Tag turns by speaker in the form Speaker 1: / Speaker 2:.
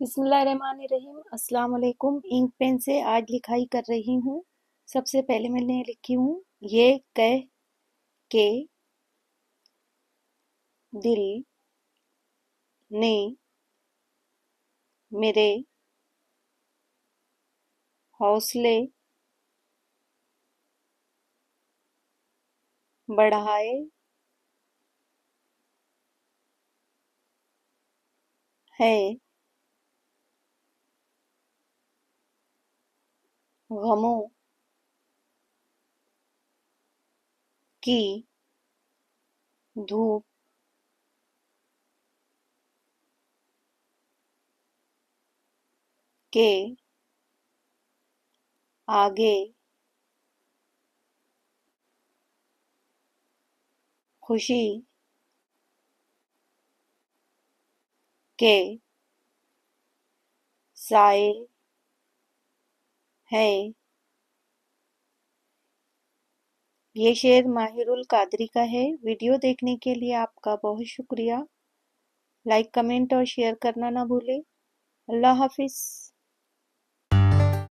Speaker 1: बिस्मिल्लाहिर्रहमानिर्रहीम। अस्सलाम वालेकुम। इंक पेन से आज लिखाई कर रही हूँ। सबसे पहले मैंने लिखी हूँ ये कह के दिल ने मेरे हौसले बढ़ाए है, गमों की धूप के आगे खुशी के साए हैं। ये शेर माहिरुल कादरी का है। वीडियो देखने के लिए आपका बहुत शुक्रिया। लाइक, कमेंट और शेयर करना ना भूलें। अल्लाह हाफिज।